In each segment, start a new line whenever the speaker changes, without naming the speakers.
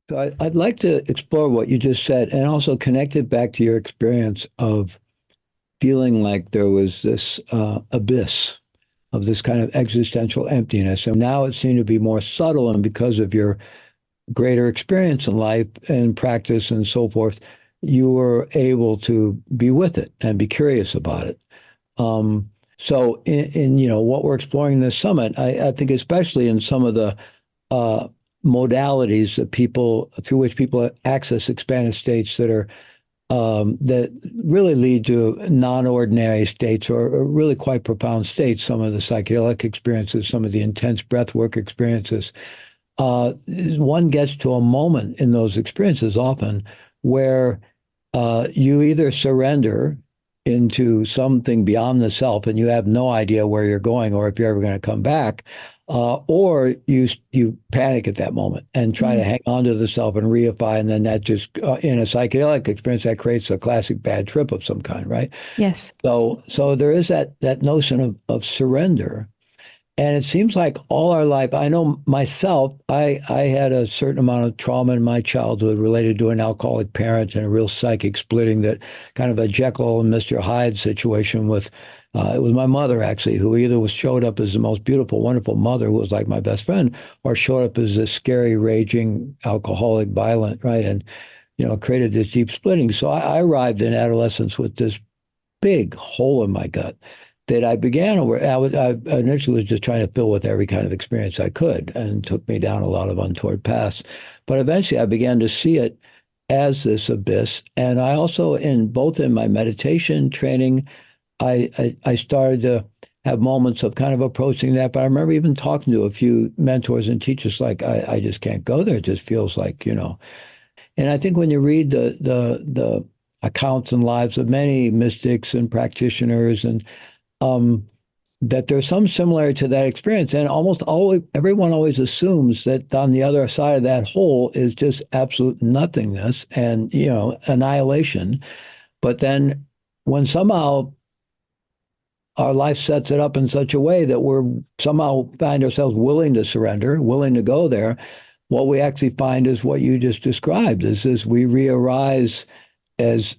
So I'd like to explore what you just said and also connect it back to your experience of feeling like there was this abyss of this kind of existential emptiness. And now it seemed to be more subtle. And because of your greater experience in life and practice and so forth, you were able to be with it and be curious about it. Um, so in what we're exploring this summit, I think especially in some of the uh, modalities that people through which people access expanded states that really lead to non-ordinary states or really quite profound states. Some of the psychedelic experiences, some of the intense breath work experiences. One gets to a moment in those experiences often where you either surrender into something beyond the self and you have no idea where you're going or if you're ever going to come back, or you panic at that moment and try to
Mm.
hang on to the self and reify, and then that just in a psychedelic experience that creates a classic bad trip of some kind, right?
Yes.
So there is that notion of surrender. And it seems like all our life, I know myself, I had a certain amount of trauma in my childhood related to an alcoholic parent and a real psychic splitting, that kind of a Jekyll and Mr. Hyde situation with, it was my mother actually, who either showed up as the most beautiful, wonderful mother who was like my best friend, or showed up as this scary, raging, alcoholic, violent, right? And, created this deep splitting. So I arrived in adolescence with this big hole in my gut that I began over. I initially was just trying to fill with every kind of experience I could, and it took me down a lot of untoward paths. But eventually, I began to see it as this abyss. And I also, in both in my meditation training, I started to have moments of kind of approaching that. But I remember even talking to a few mentors and teachers, like I just can't go there. It just feels like. And I think when you read the accounts and lives of many mystics and practitioners, and um, that there's some similarity to that experience, and almost always everyone always assumes that on the other side of that hole is just absolute nothingness and annihilation. But then when somehow our life sets it up in such a way that we're somehow find ourselves willing to surrender, willing to go there, what we actually find is what you just described, is we re-arise as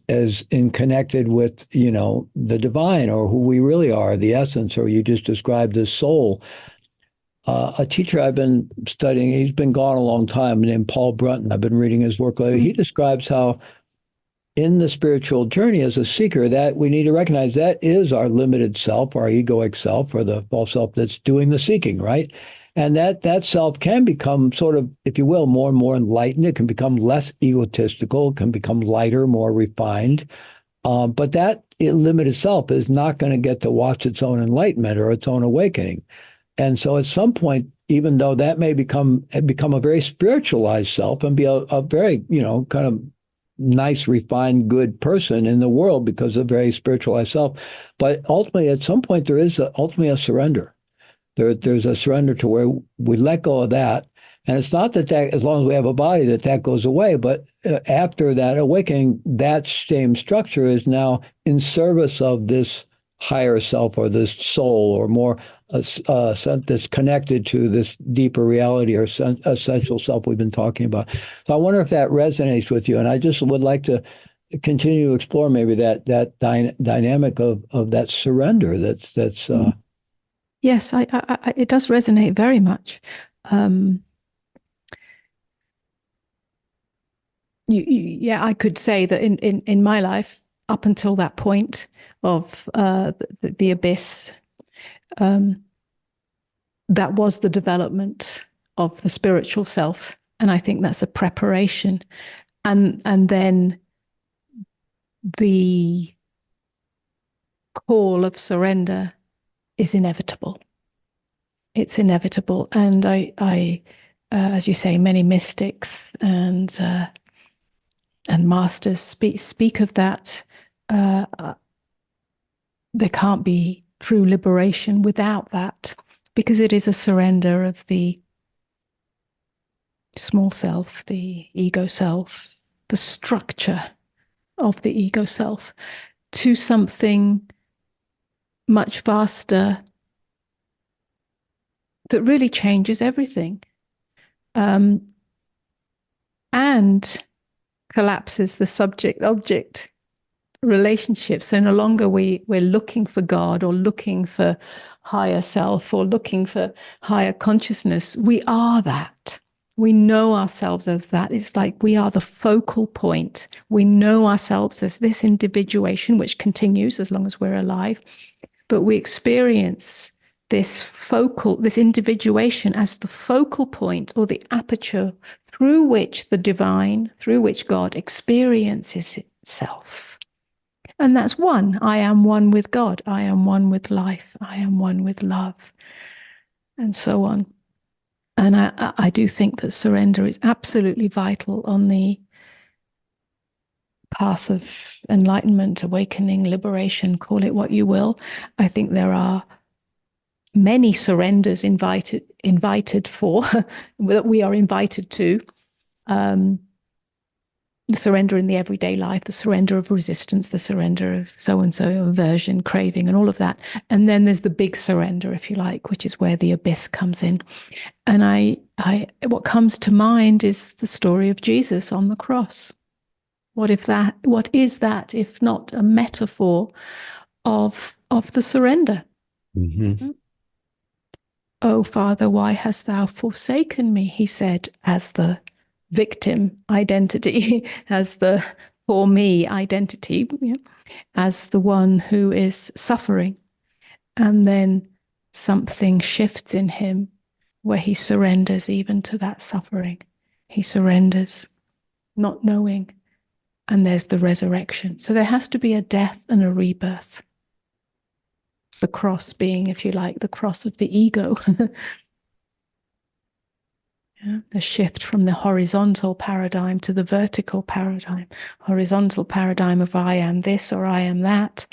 in connected with the divine, or who we really are, the essence, or you just described as soul. A teacher I've been studying, he's been gone a long time, named Paul Brunton. I've been reading his work lately.
Mm.
He describes how in the spiritual journey as a seeker, that we need to recognize that is our limited self, our egoic self, or the false self that's doing the seeking, right? And that self can become sort of, if you will, more and more enlightened. It can become less egotistical, it can become lighter, more refined. But that limited self is not going to get to watch its own enlightenment or its own awakening. And so at some point, even though that may become a very spiritualized self and be a very, kind of nice, refined, good person in the world because of very spiritualized self. But ultimately, at some point, there is ultimately a surrender. There's a surrender to where we let go of that. And it's not that as long as we have a body, that goes away. But after that awakening, that same structure is now in service of this higher self, or this soul, or more that's connected to this deeper reality or essential self we've been talking about. So I wonder if that resonates with you. And I just would like to continue to explore maybe that dynamic of that surrender. That's
Mm. Yes, it does resonate very much. Um, yeah, I could say that in my life, up until that point of the abyss, um, that was the development of the spiritual self, and I think that's a preparation, and then the call of surrender is inevitable. It's inevitable, and as you say, many mystics and masters speak of that. Uh, there can't be true liberation without that, because it is a surrender of the small self, the ego self, the structure of the ego self, to something much vaster that really changes everything. Um, and collapses the subject-object relationship. So no longer we're looking for God or looking for higher self or looking for higher consciousness. We are that. We know ourselves as that. It's like we are the focal point. We know ourselves as this individuation, which continues as long as we're alive. But we experience this individuation as the focal point or the aperture through which the divine, through which God experiences itself. And that's one. I am one with God. I am one with life. I am one with love, and so on. And I do think that surrender is absolutely vital on the path of enlightenment, awakening, liberation, call it what you will. I think there are many surrenders invited for that we are invited to. The surrender in the everyday life, the surrender of resistance, the surrender of so-and-so, aversion, craving, and all of that. And then there's the big surrender, if you like, which is where the abyss comes in. And what comes to mind is the story of Jesus on the cross. What is that if not a metaphor of the surrender?
Mm-hmm.
Oh, Father, why hast thou forsaken me? He said, as the victim identity, as the for me identity, as the one who is suffering. And then something shifts in him where he surrenders even to that suffering. He surrenders, not knowing. And there's the resurrection. So there has to be a death and a rebirth. The cross being, if you like, the cross of the ego. The shift from the horizontal paradigm to the vertical paradigm. Horizontal paradigm of I am this or I am that.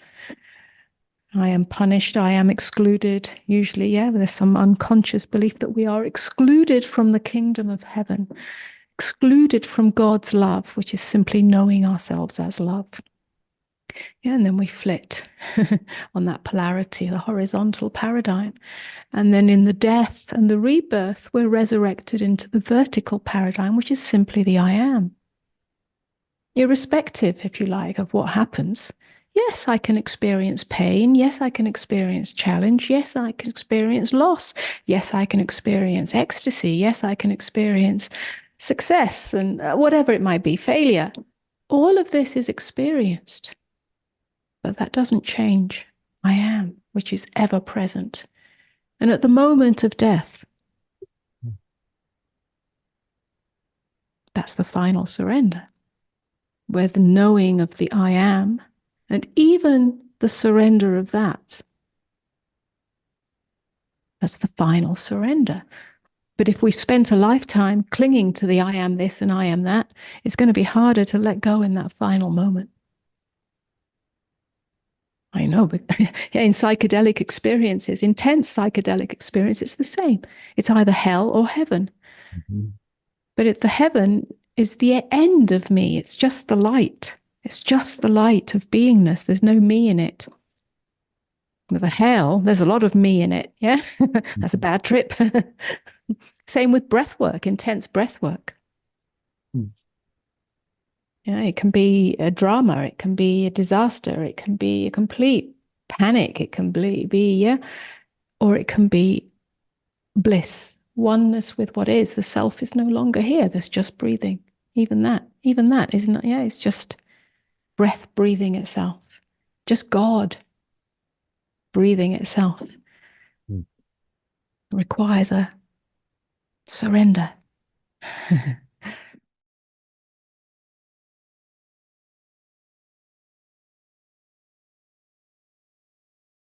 I am punished, I am excluded. Usually, there's some unconscious belief that we are excluded from the kingdom of heaven, excluded from God's love, which is simply knowing ourselves as love. And then we flit on that polarity, the horizontal paradigm. And then in the death and the rebirth, we're resurrected into the vertical paradigm, which is simply the I am. Irrespective, if you like, of what happens. Yes, I can experience pain. Yes, I can experience challenge. Yes, I can experience loss. Yes, I can experience ecstasy. Yes, I can experience success and whatever it might be, failure. All of this is experienced. But that doesn't change. I am, which is ever present. And at the moment of death, that's the final surrender, where the knowing of the I am, and even the surrender of that's the final surrender. But if we spent a lifetime clinging to the I am this and I am that, it's going to be harder to let go in that final moment. I know, but in psychedelic experiences, intense psychedelic experience, it's the same. It's either hell or heaven.
Mm-hmm.
But the heaven is the end of me. It's just the light. It's just the light of beingness. There's no me in it. With the hell, there's a lot of me in it. Yeah, that's a bad trip. Same with breath work, intense breath work. Yeah, it can be a drama, it can be a disaster, it can be a complete panic, it can be or it can be bliss, oneness with what is. The self is no longer here. There's just breathing. Even that isn't, it's just breath breathing itself. Just God breathing itself. Requires a surrender.